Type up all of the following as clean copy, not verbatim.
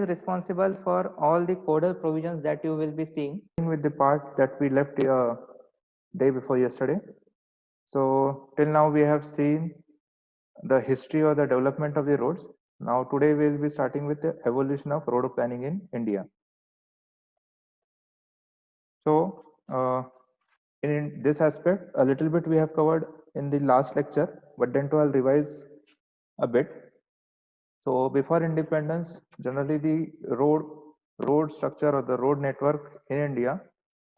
is responsible for all the codal provisions that you will be seeing. With the part that we left day before yesterday. So till now we have seen the history or the development of the roads. Now today we will be starting with the evolution of road planning in India. So in this aspect, a little bit we have covered in the last lecture, but then I'll revise a bit. So before independence, generally the road structure or the road network in India,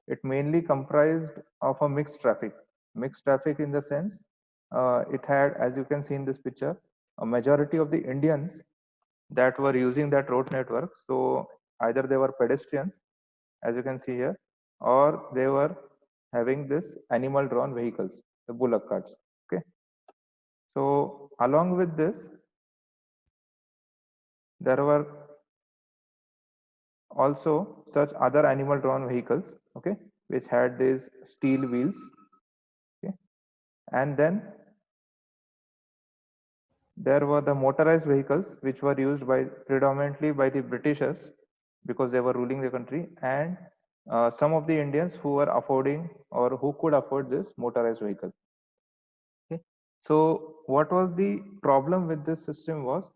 it mainly comprised of a mixed traffic. Mixed traffic in the sense, it had, as you can see in this picture, a majority of the Indians that were using that road network. So either they were pedestrians, as you can see here, or they were having this animal drawn vehicles, the bullock carts. Okay. So along with this, there were also such other animal drawn vehicles, okay, which had these steel wheels. Okay. And then there were the motorized vehicles which were used by predominantly by the Britishers because they were ruling the country, and some of the Indians who were affording or who could afford this motorized vehicle. Okay. So what was the problem with this system was,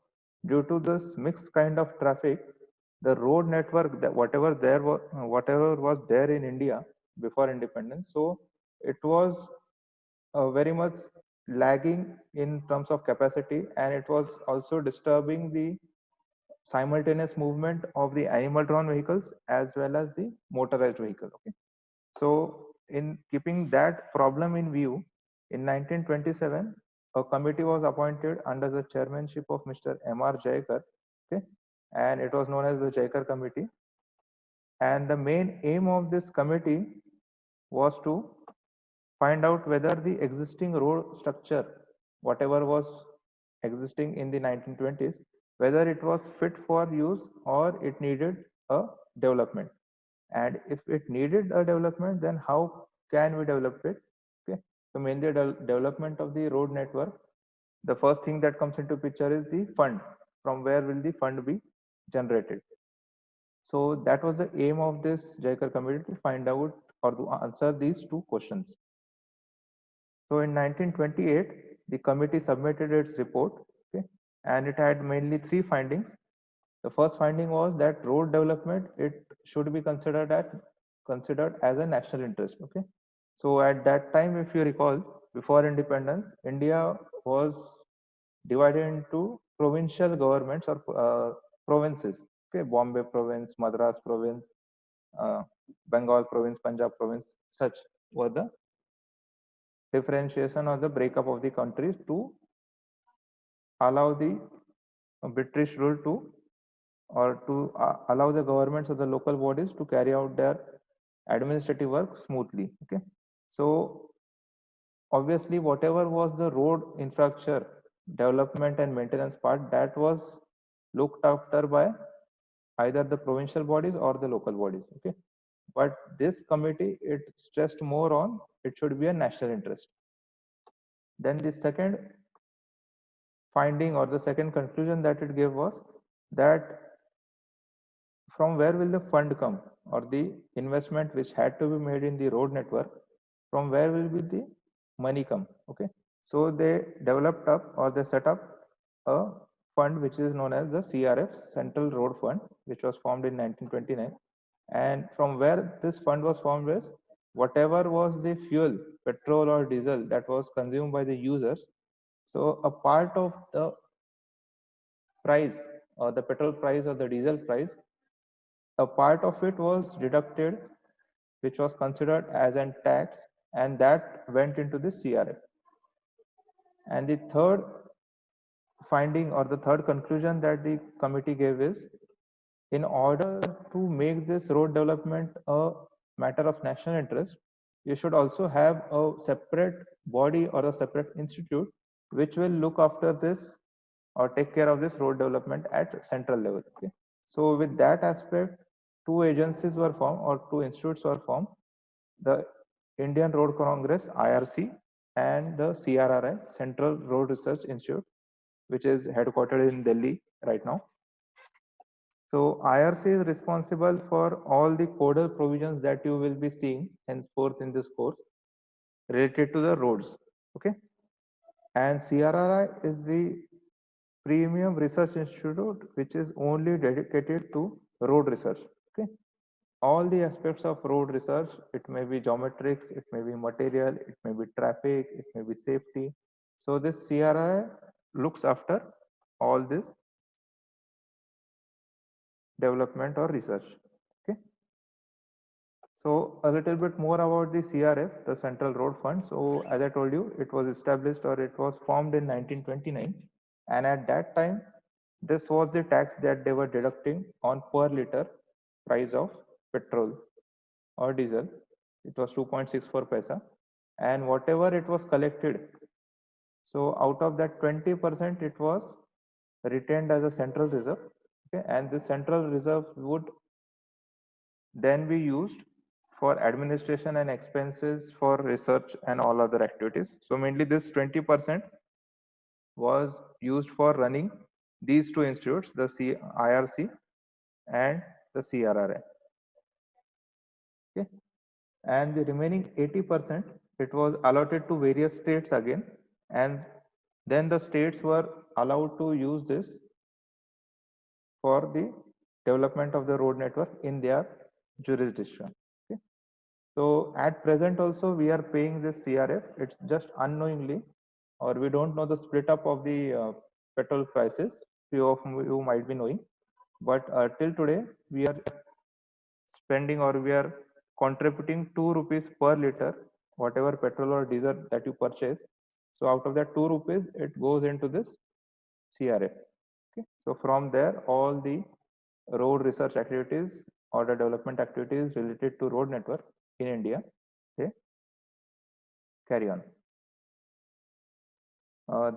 due to this mixed kind of traffic, the road network, that whatever was there in India before independence, so it was very much lagging in terms of capacity, and it was also disturbing the simultaneous movement of the animal drawn vehicles as well as the motorized vehicle. Okay. So in keeping that problem in view, in 1927 a committee was appointed under the chairmanship of Mr. M.R. Jayakar. Okay. And it was known as the Jayakar Committee, and the main aim of this committee was to find out whether the existing road structure, whatever was existing in the 1920s, whether it was fit for use or it needed a development. And if it needed a development, then how can we develop it? Okay. So mainly development of the road network. The first thing that comes into picture is the fund. From where will the fund be generated? So that was the aim of this Jayakar committee, to find out or to answer these two questions. So in 1928, the committee submitted its report, okay, and it had mainly three findings. The first finding was that road development, it should be considered as a national interest. Okay, so at that time, if you recall, before independence, India was divided into provincial governments or provinces. Okay, Bombay province, Madras province, uh, Bengal province, Punjab province, such were the differentiation or the breakup of the countries to allow the British rule to, or to allow the governments or the local bodies to carry out their administrative work smoothly. Okay, so obviously whatever was the road infrastructure development and maintenance part, that was looked after by either the provincial bodies or the local bodies. Okay, but this committee, it stressed more on it should be a national interest. Then the second finding or the second conclusion that it gave was that from where will the fund come, or the investment which had to be made in the road network, from where will be the money come? Okay, so they developed up or they set up a fund which is known as the CRF, Central Road Fund, which was formed in 1929. And from where this fund was formed is, whatever was the fuel, petrol or diesel, that was consumed by the users, so a part of the price, or the petrol price or the diesel price, a part of it was deducted, which was considered as an tax, and that went into the CRF. And the third finding or the third conclusion that the committee gave is, in order to make this road development a matter of national interest, you should also have a separate body or a separate institute which will look after this or take care of this road development at central level. Okay. So with that aspect, two agencies were formed or two institutes were formed: the Indian Road Congress (IRC) and the CRRI, Central Road Research Institute, which is headquartered in Delhi right now. So IRC is responsible for all the codal provisions that you will be seeing henceforth in this course related to the roads. Okay. And CRRI is the premium research institute which is only dedicated to road research. Okay. All the aspects of road research, it may be geometrics, it may be material, it may be traffic, it may be safety. So this CRI looks after all this development or research. Okay. So a little bit more about the CRF, the Central Road Fund. So as I told you, it was established or it was formed in 1929. And at that time, this was the tax that they were deducting on per liter price of petrol or diesel. It was 2.64 paisa. And whatever it was collected, so out of that 20%, it was retained as a central reserve. Okay, and this central reserve would then be used for administration and expenses for research and all other activities. So mainly this 20% was used for running these two institutes, the IRC and the CRRI. Okay. And the remaining 80%, it was allotted to various states again. And then the states were allowed to use this for the development of the road network in their jurisdiction. Okay. So at present also we are paying this CRF. It's just unknowingly, or we don't know the split up of the petrol prices. Few of you might be knowing, but till today we are spending or we are contributing 2 rupees per liter, whatever petrol or diesel that you purchase. So out of that 2 rupees, it goes into this CRF. Okay. So from there, all the road research activities or the development activities related to road network in India, okay, carry on.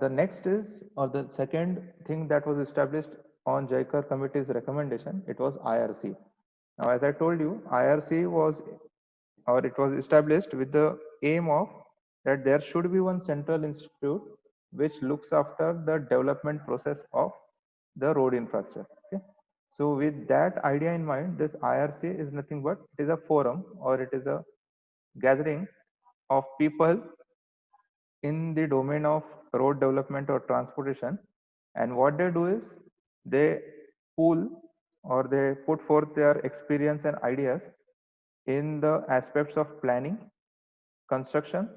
The next is, or the second thing that was established on JICAR committee's recommendation, it was IRC. Now, as I told you, IRC was, or it was established with the aim of that there should be one central institute which looks after the development process of the road infrastructure. Okay. So with that idea in mind, this IRC is nothing but it is a forum or it is a gathering of people in the domain of road development or transportation. And what they do is they pool or they put forth their experience and ideas in the aspects of planning, construction,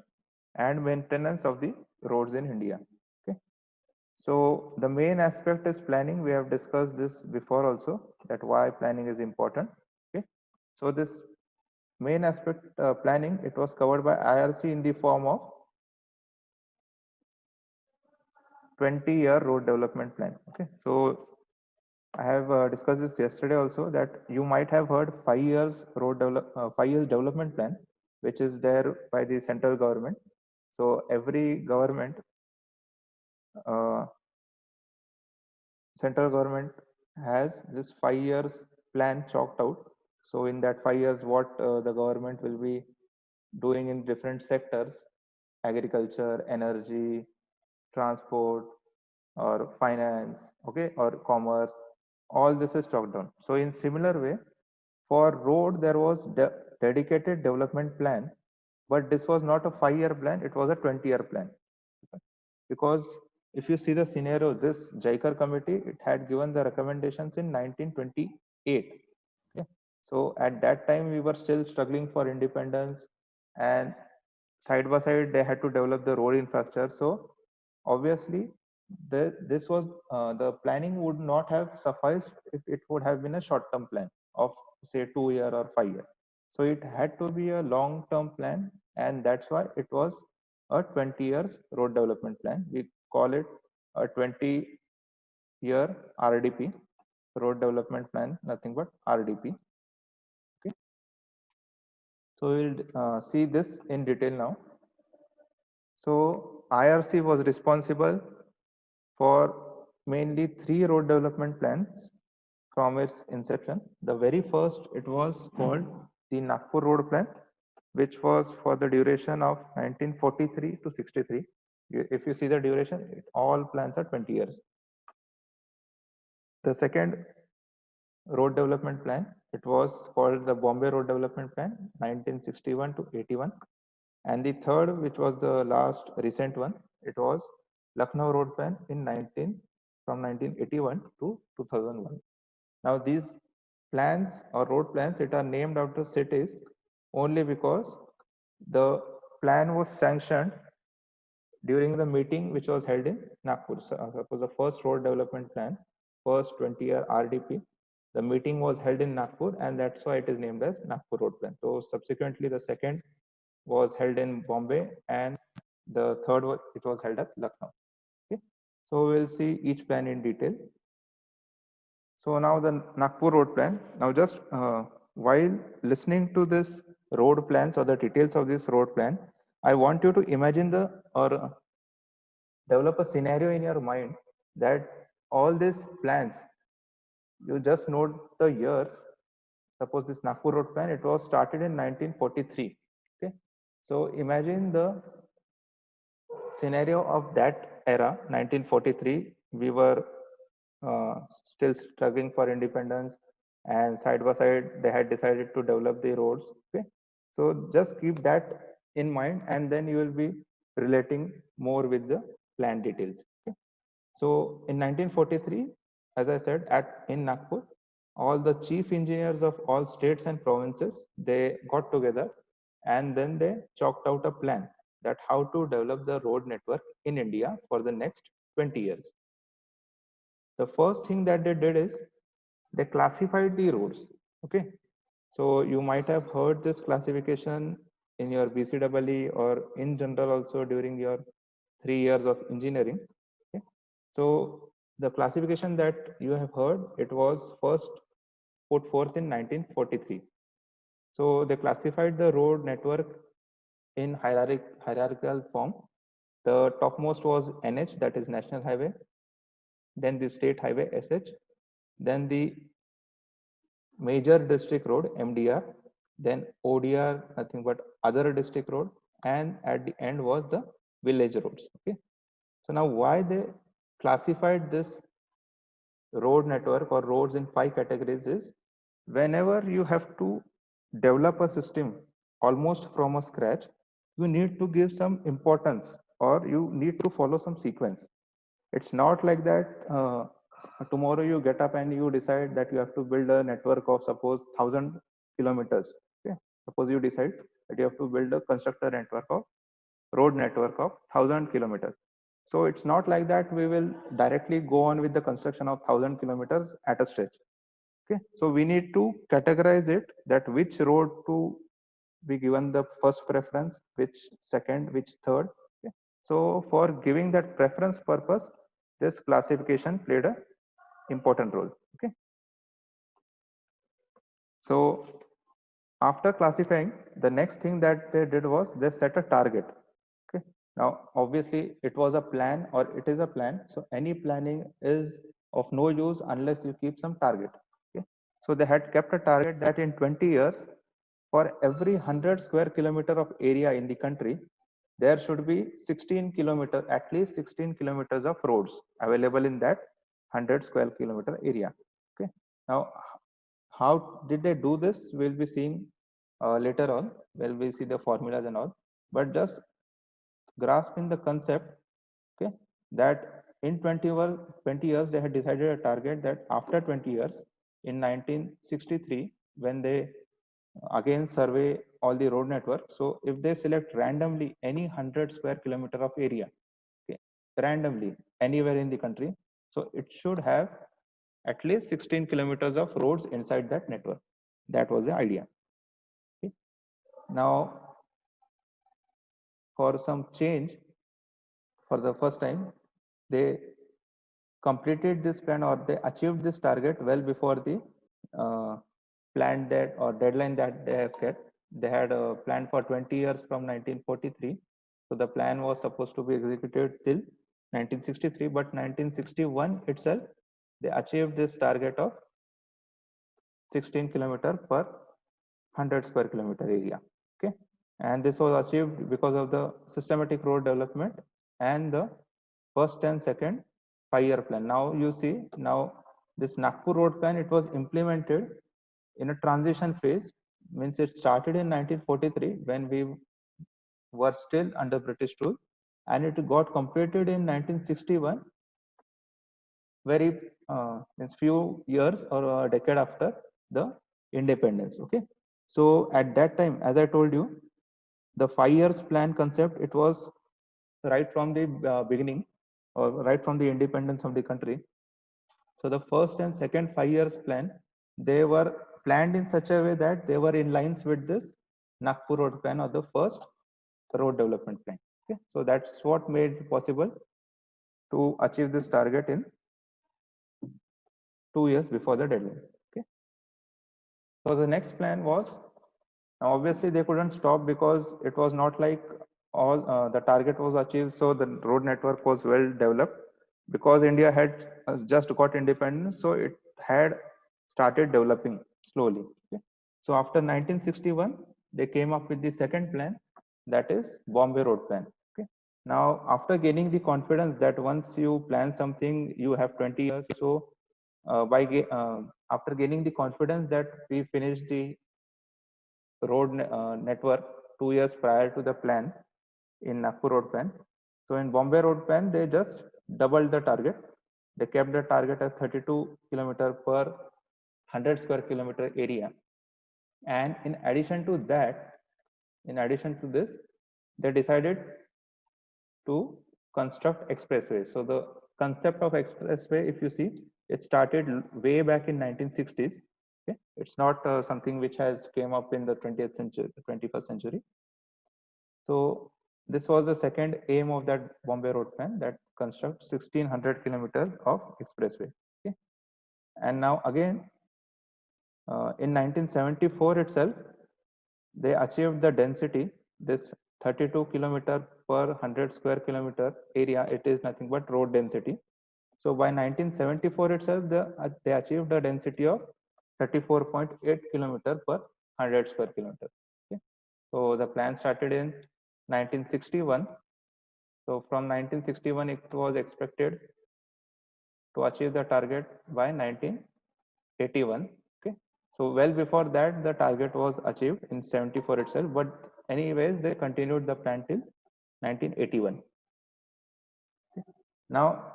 and maintenance of the roads in India. Okay. So the main aspect is planning. We have discussed this before also, that why planning is important. Okay. So this main aspect planning, it was covered by IRC in the form of 20-year road development plan. Okay. So I have discussed this yesterday also, that you might have heard 5 years 5 years development plan, which is there by the central government. So every government, uh, central government has this 5 years plan chalked out. So in that 5 years, what the government will be doing in different sectors, agriculture, energy, transport, or finance, okay, or commerce, all this is chalked down. So in similar way, for road, there was dedicated development plan, but this was not a 5-year plan, it was a 20-year plan. Because if you see the scenario, this JICAR committee, it had given the recommendations in 1928. Okay. So at that time, we were still struggling for independence, and side by side, they had to develop the road infrastructure. So obviously, this was the planning would not have sufficed if it would have been a short-term plan of say 2 year or 5 year. So it had to be a long-term plan, and that's why it was a 20 years road development plan. We call it a 20-year RDP, road development plan, nothing but RDP. Okay. So we'll see this in detail now. So IRC was responsible for mainly 3 road development plans from its inception. The very first, it was called the Nagpur Road Plan, which was for the duration of 1943 to 63. If you see the duration, all plans are 20 years. The second road development plan. It was called the Bombay Road Development Plan, 1961 to 81. And the third, which was the last recent one, it was Lucknow Road Plan from 1981 to 2001. Now these plans or road plans, it are named after cities only because the plan was sanctioned during the meeting which was held in Nagpur. So, it was the first road development plan, first 20-year RDP. The meeting was held in Nagpur, and that's why it is named as Nagpur Road Plan. So subsequently, the second was held in Bombay, and the third was it was held at Lucknow. Okay, so we'll see each plan in detail. So now the Nagpur road plan. Now just while listening to this road plans or the details of this road plan, I want you to imagine or develop a scenario in your mind that all these plans, you just note the years. Suppose this Nagpur road plan, it was started in 1943. Okay, so imagine the scenario of that era, 1943. We were still struggling for independence, and side by side they had decided to develop the roads. Okay, so just keep that in mind, and then you will be relating more with the plan details. Okay, so in 1943, as I said, in Nagpur, all the chief engineers of all states and provinces, they got together, and then they chalked out a plan that how to develop the road network in India for the next 20 years. The first thing that they did is they classified the roads. Okay, so you might have heard this classification in your BCEE or in general also during your 3 years of engineering. Okay, so the classification that you have heard, it was first put forth in 1943. So they classified the road network in hierarchical form. The topmost was NH, that is National Highway, then the State Highway SH, then the Major District Road MDR, then ODR, nothing but Other District Road, and at the end was the village roads. Okay, so now why they classified this road network or roads in 5 categories is whenever you have to develop a system almost from a scratch, you need to give some importance or you need to follow some sequence. It's not like that tomorrow you get up and you decide that you have to build a network of suppose 1,000 kilometers. Okay, suppose you decide that you have to build a constructor network of road network of 1,000 kilometers. So it's not like that we will directly go on with the construction of 1,000 kilometers at a stretch. Okay, so we need to categorize it that which road to be given the first preference, which second, which third. Okay, so for giving that preference purpose, this classification played a important role. Okay, so after classifying, the next thing that they did was they set a target. Okay, now obviously it was a plan or it is a plan, so any planning is of no use unless you keep some target. Okay, so they had kept a target that in 20 years, for every 100 square kilometer of area in the country, there should be 16 kilometers, at least 16 kilometers of roads available in that 100 square kilometer area. Okay, now how did they do this? We'll be seeing later on when we see the formulas and all, but just grasping the concept. Okay, that in 20 years they had decided a target that after 20 years in 1963 when they again survey all the road network, so if they select randomly any 100 square kilometer of area, okay, randomly anywhere in the country, so it should have at least 16 kilometers of roads inside that network. That was the idea. Okay, now for some change, for the first time they completed this plan or they achieved this target well before the planned that or deadline that they have set. They had a plan for 20 years from 1943. So the plan was supposed to be executed till 1963, but 1961 itself, they achieved this target of 16 kilometer per 100 square kilometer area. Okay, and this was achieved because of the systematic road development and the first and second 5-year plan. Now you see, now this Nagpur road plan, it was implemented in a transition phase, means it started in 1943 when we were still under British rule, and it got completed in 1961, very means few years or a decade after the independence. Okay, so at that time, as I told you, the 5 years plan concept, it was right from the beginning, or right from the independence of the country. So the first and second 5 years plan, they were planned in such a way that they were in lines with this Nagpur road plan, or the first road development plan. Okay, so that's what made it possible to achieve this target in 2 years before the deadline. Okay, so the next plan was, now obviously they couldn't stop, because it was not like all the target was achieved, so the road network was well developed, because India had just got independence, so it had started developing slowly. Okay, so after 1961 they came up with the second plan, that is Bombay Road Plan. Okay, now after gaining the confidence that once you plan something you have 20 years, so after gaining the confidence that we finished the road network 2 years prior to the plan in Nagpur road plan. So in Bombay road plan, they just doubled the target. They kept the target as 32 kilometer per 100 square kilometer area. And in addition to that, in addition to this, they decided to construct expressways. So the concept of expressway, if you see, it started way back in 1960s. Okay, it's not something which has came up in the 20th century, 21st century. So this was the second aim of that Bombay road plan, that construct 1600 kilometers of expressway. Okay, and now again in 1974 itself, they achieved the density, this 32 kilometer per 100 square kilometer area. It is nothing but road density. So by 1974 itself, they achieved a density of 34.8 kilometer per 100 square kilometer. Okay, so the plan started in 1961. So from 1961, it was expected to achieve the target by 1981. Okay, so well before that, the target was achieved in 74 itself. But anyways, they continued the plan till 1981. Okay. Now,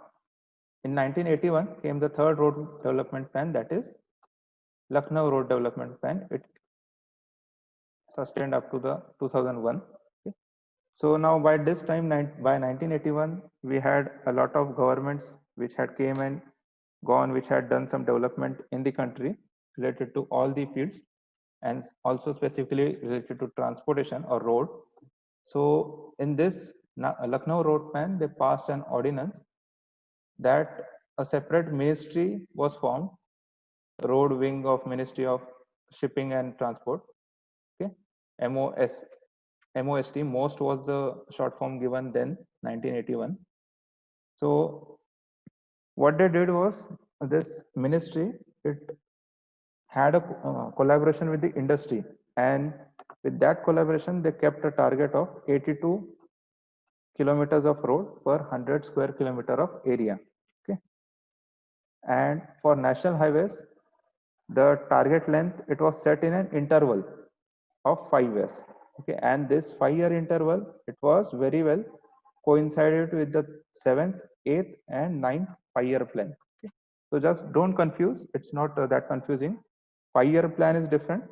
in 1981 came the third road development plan, that is Lucknow Road Development Plan. It sustained up to the 2001. Okay. So now by this time, by 1981, we had a lot of governments which had came and gone, which had done some development in the country related to all the fields, and also specifically related to transportation or road. So in this Lucknow Road Plan, they passed an ordinance that a separate ministry was formed, road wing of Ministry of Shipping and Transport. Okay, MOST, most was the short form given then, 1981. So what they did was, this ministry, it had a collaboration with the industry, and with that collaboration they kept a target of 82 kilometers of road per 100 square kilometer of area. Okay, and for national highways, the target length, it was set in an interval of 5 years. Okay, and this 5-year interval, it was very well coincided with the 7th, 8th and 9th 5-year plan. Okay, so just don't confuse, it's not that confusing. 5-year plan is different,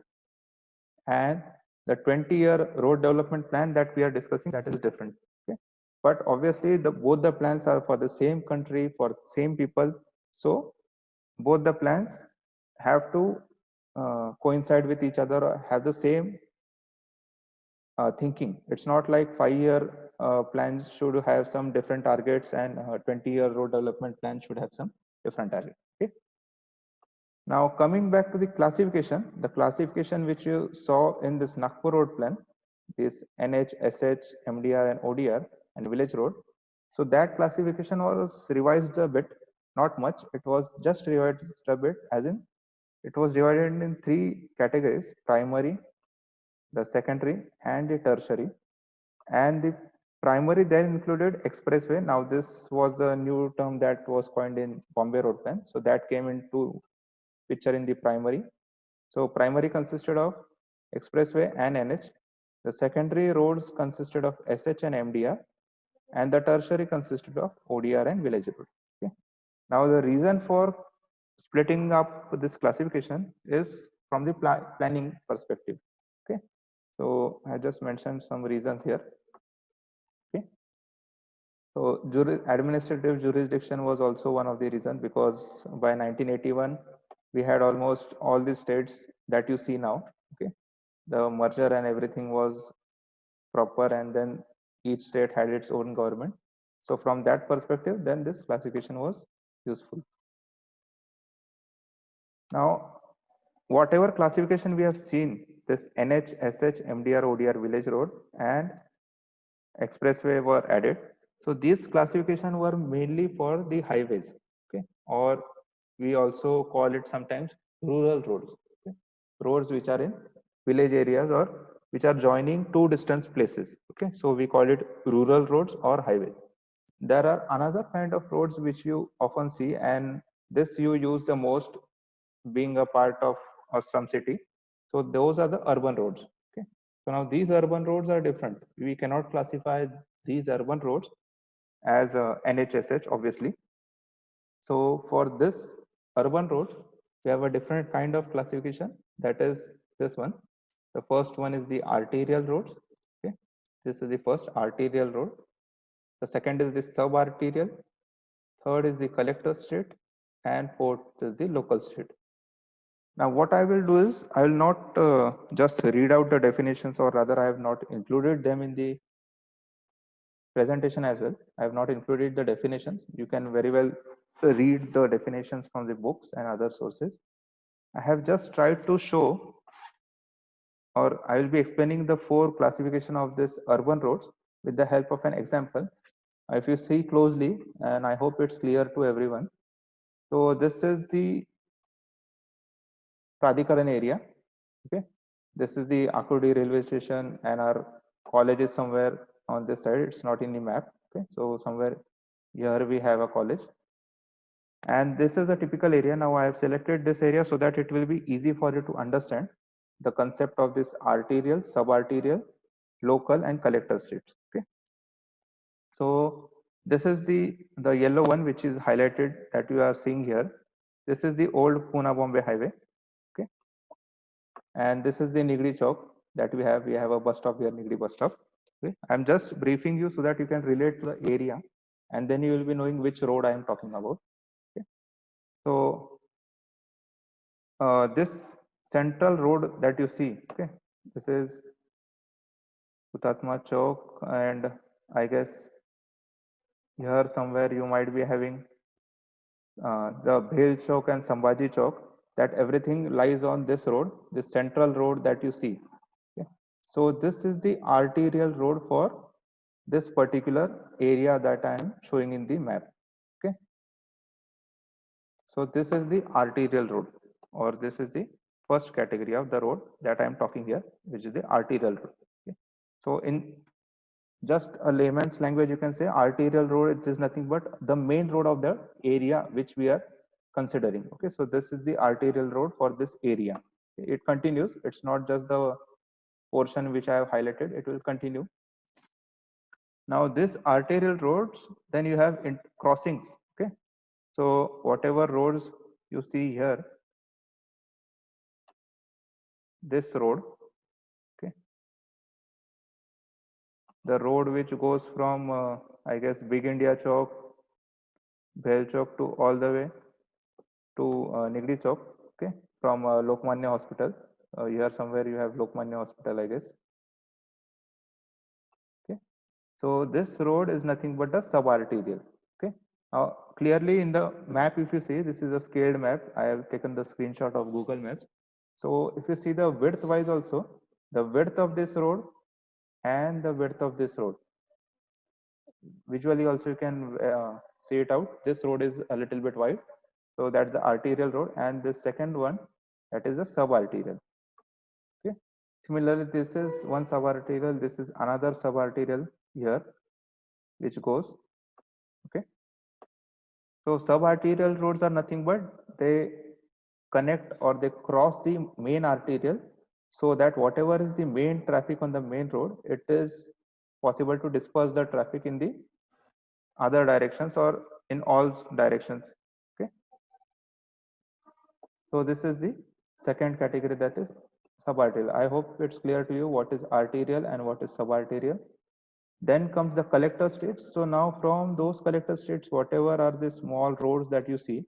and the 20-year road development plan that we are discussing, that is different. Okay, but obviously both the plans are for the same country, for same people, so both the plans have to coincide with each other, or have the same thinking. It's not like 5-year plans should have some different targets, and 20-year road development plan should have some different target. Okay, now coming back to the classification which you saw in this Nagpur road plan, this NH, SH, MDR and ODR and village road. So that classification was revised a bit, not much. It was just revised a bit, as in it was divided in 3 categories: primary, the secondary and the tertiary. And the Primary then included expressway. Now this was the new term that was coined in Bombay Road Plan. So that came into picture in the primary. So primary consisted of expressway and NH. The secondary roads consisted of SH and MDR, and the tertiary consisted of ODR and village road. Okay. Now the reason for splitting up this classification is from the planning perspective. Okay. So I just mentioned some reasons here. Okay. So administrative jurisdiction was also one of the reasons, because by 1981 we had almost all the states that you see now. Okay, the merger and everything was proper, and then each state had its own government. So from that perspective, then this classification was useful. Now, whatever classification we have seen, this NH, SH, MDR, ODR, village road, and expressway were added. So these classification were mainly for the highways, okay, or we also call it sometimes rural roads, okay? Roads which are in village areas or which are joining two distant places. Okay, so we call it rural roads or highways. There are another kind of roads which you often see, and this you use the most being a part of some city. So those are the urban roads. Okay, so now these urban roads are different. We cannot classify these urban roads as NHSH, obviously. So for this urban road, we have a different kind of classification. That is this one. The first one is the arterial roads. Okay, this is the first arterial road. The second is the sub-arterial. Third is the collector street, and fourth is the local street. Now, what I will do is I will not just read out the definitions, or rather, I have not included them in the presentation as well. I have not included the definitions. You can very well read the definitions from the books and other sources. I have just tried to show, or I will be explaining the four classification of this urban roads with the help of an example. If you see closely, and I hope it's clear to everyone. So this is the Pradhikaran area. Okay, this is the Akurdi railway station, and our college is somewhere on this side. It's not in the map. Okay, so somewhere here we have a college, and this is a typical area. Now I have selected this area so that it will be easy for you to understand the concept of this arterial, subarterial, local, and collector streets. Okay, so this is the yellow one which is highlighted that you are seeing here. This is the old Pune Bombay highway. Okay, and this is the Nigri Chowk that we have. We have a bus stop here, Nigri bus stop. Okay, I'm just briefing you so that you can relate to the area, and then you will be knowing which road I am talking about. Okay, so this central road that you see, okay, this is Hutatma Chowk, and I guess here somewhere you might be having the Bhel Chowk and Sambhaji Chowk. That everything lies on this road, this central road that you see. Okay. So this is the arterial road for this particular area that I am showing in the map. Okay. So this is the arterial road, or this is the first category of the road that I am talking here, which is the arterial road. Okay. So in just a layman's language, you can say arterial road, it is nothing but the main road of the area which we are considering. Okay, so this is the arterial road for this area. It continues. It's not just the portion which I have highlighted. It will continue. Now this arterial roads, then you have crossings. Okay, so whatever roads you see here, this road, okay, the road which goes from I guess Big India Chowk, Bhel Chowk to all the way to Nigri Chowk, okay, from Lokmanya Hospital. Here somewhere you have Lokmanya Hospital, I guess. Okay, so this road is nothing but a subarterial. Okay, now clearly in the map, if you see, this is a scaled map. I have taken the screenshot of Google Maps. So if you see the width wise also, the width of this road and the width of this road, visually also you can see it out. This road is a little bit wide, so that's the arterial road, and the second one, that is the subarterial. Okay, similarly this is one subarterial, this is another subarterial here. which goes. Okay. So subarterial roads are nothing but they connect or they cross the main arterial, so that whatever is the main traffic on the main road, it is possible to disperse the traffic in the other directions or in all directions. Okay. So this is the second category, that is subarterial. I hope it's clear to you what is arterial and what is subarterial. Then comes the collector states. So now from those collector states, whatever are the small roads that you see,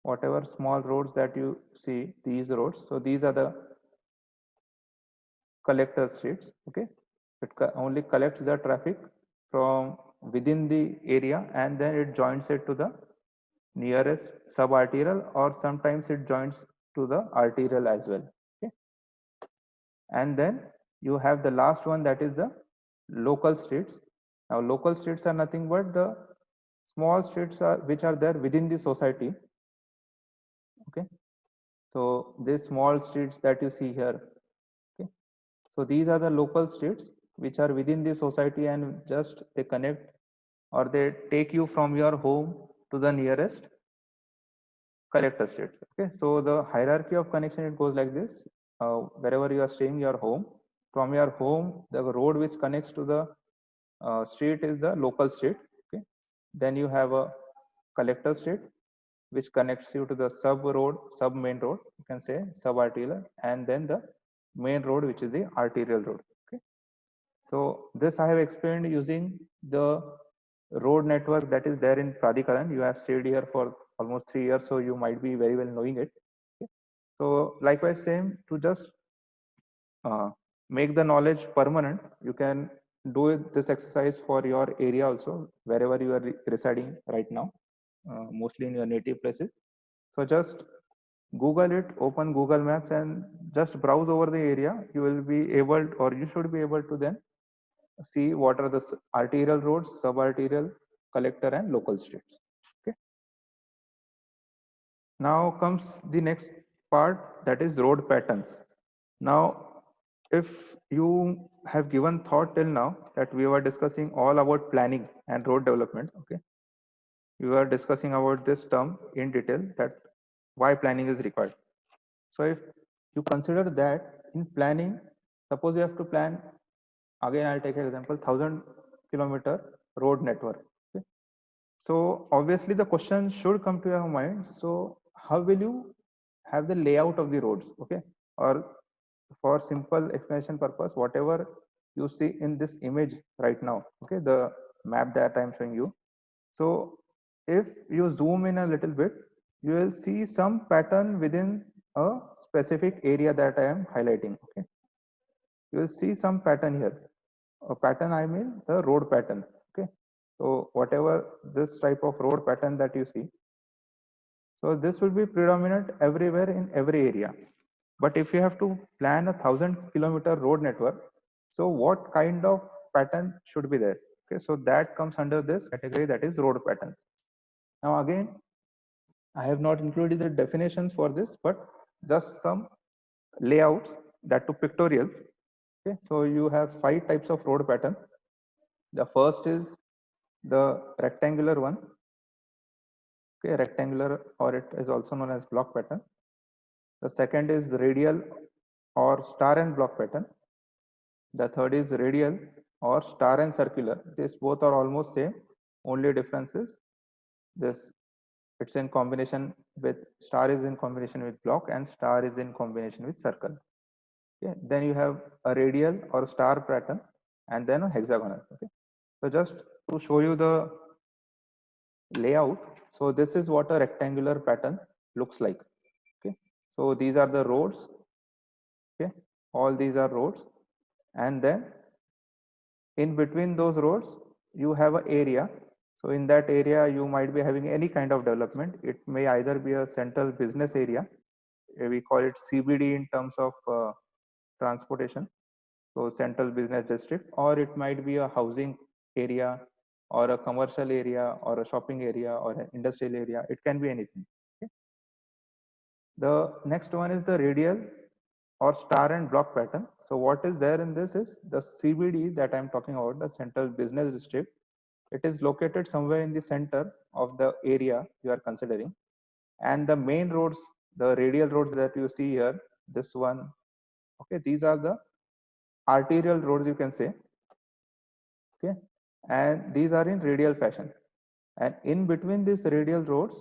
whatever small roads that you see, these roads, so these are the collector states. Okay. It only collects the traffic from within the area and then it joins it to the nearest subarterial, or sometimes it joins to the arterial as well. Okay. And then you have the last one, that is the local streets. Now local streets are nothing but the small streets which are there within the society. Okay. So these small streets that you see here. Okay. So these are the local streets which are within the society and just they connect or they take you from your home to the nearest collector state. Okay. So the hierarchy of connection, it goes like this. Wherever you are staying, your home, from your home, the road which connects to the street is the local street. Okay. Then you have a collector street which connects you to the sub road, sub main road, you can say sub arterial, and then the main road which is the arterial road. Okay. So this I have explained using the road network that is there in Pradikaran. You have stayed here for almost 3 years, so you might be very well knowing it. Okay. So likewise, same, to just make the knowledge permanent, you can do this exercise for your area also, wherever you are residing right now, mostly in your native places. So just Google it, open Google Maps and just browse over the area. You will be able, or you should be able to then see what are the arterial roads, subarterial, collector and local streets. Okay. Now comes the next part, that is road patterns. Now, if you have given thought till now that we were discussing all about planning and road development, okay, we were discussing about this term in detail, that why planning is required. So if you consider that in planning, suppose you have to plan, again I'll take an example, 1,000-kilometer road network. Okay. So obviously the question should come to your mind. So how will you have the layout of the roads? Okay. Or for simple explanation purpose, whatever you see in this image right now, okay, the map that I'm showing you. So if you zoom in a little bit, you will see some pattern within a specific area that I am highlighting. Okay. You will see some pattern here. A pattern, I mean the road pattern. Okay. So whatever this type of road pattern that you see, so this will be predominant everywhere in every area. But if you have to plan a 1,000-kilometer road network, so what kind of pattern should be there? Okay, so that comes under this category, that is road patterns. Now again, I have not included the definitions for this, but just some layouts, that to pictorial. Okay, so you have 5 types of road pattern. The first is the rectangular one. Okay, rectangular, or it is also known as block pattern. The second is radial or star and block pattern. The third is radial or star and circular. These both are almost same. Only difference is this, it's in combination with, star is in combination with block and star is in combination with circle. Okay. Then you have a radial or star pattern and then a hexagonal. Okay. So just to show you the layout, so this is what a rectangular pattern looks like. Okay. So these are the roads. Okay. All these are roads, and then in between those roads you have an area. So in that area you might be having any kind of development. It may either be a central business area, we call it CBD in terms of transportation, so central business district, or it might be a housing area or a commercial area or a shopping area or an industrial area. It can be anything. Okay. The next one is the radial or star and block pattern. So what is there in this is the CBD that I'm talking about, the Central Business District. It is located somewhere in the center of the area you are considering. And the main roads, the radial roads that you see here, this one, okay, these are the arterial roads, you can say, okay, and these are in radial fashion. And in between these radial roads,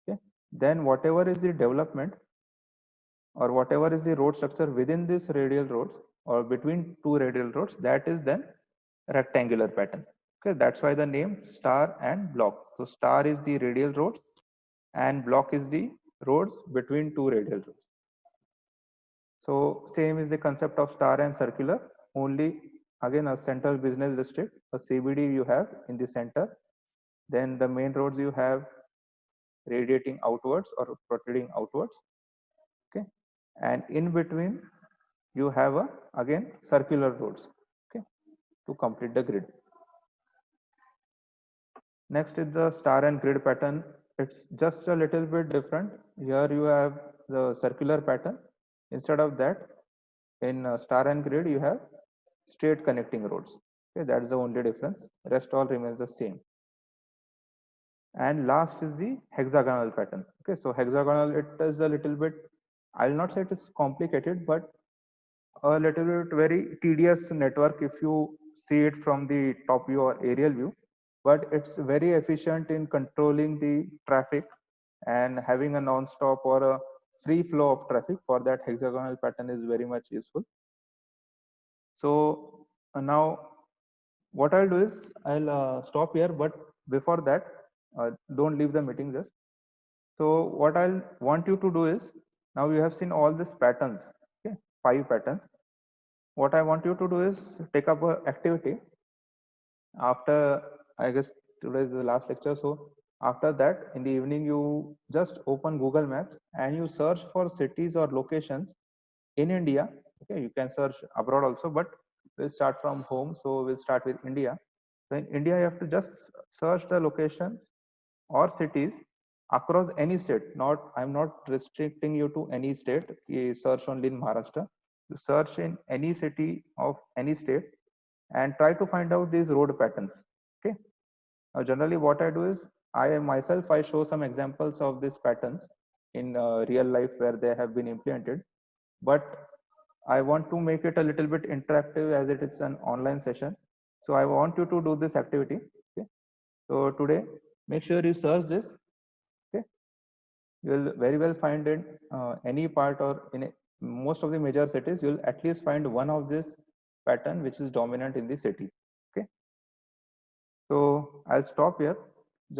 okay, then whatever is the development or whatever is the road structure within this radial roads or between two radial roads, that is then rectangular pattern. Okay, that's why the name star and block. So star is the radial roads and block is the roads between two radial roads. So same is the concept of star and circular, only again a central business district, a CBD you have in the center, then the main roads you have radiating outwards or protruding outwards, okay, and in between you have a again circular roads, okay, to complete the grid. Next is the star and grid pattern. It's just a little bit different. Here you have the circular pattern. Instead of that, in star and grid you have straight connecting roads. Okay, that's the only difference. Rest all remains the same. And last is the hexagonal pattern. Okay, so hexagonal, it is a little bit, I'll not say it is complicated, but a little bit very tedious network if you see it from the top view or aerial view, but it's very efficient in controlling the traffic and having a non-stop or a free flow of traffic. For that, hexagonal pattern is very much useful. So now what I'll do is I'll stop here, but before that, don't leave the meeting just. So what I'll want you to do is, now you have seen all these patterns, okay, 5 patterns. What I want you to do is take up an activity after, I guess today is the last lecture. So after that, in the evening, you just open Google Maps and you search for cities or locations in India. Okay, you can search abroad also, but we'll start from home. So we'll start with India. So in India, you have to just search the locations or cities across any state. Not, I'm not restricting you to any state. You search only in Maharashtra. You search in any city of any state and try to find out these road patterns. Okay. Now, generally, what I do is I myself I show some examples of these patterns in real life where they have been implemented, but I want to make it a little bit interactive as it is an online session. So I want you to do this activity. Okay. So today, make sure you search this. Okay. You will very well find in any part or in most of the major cities, you'll at least find one of this pattern which is dominant in the city. Okay. So I'll stop here.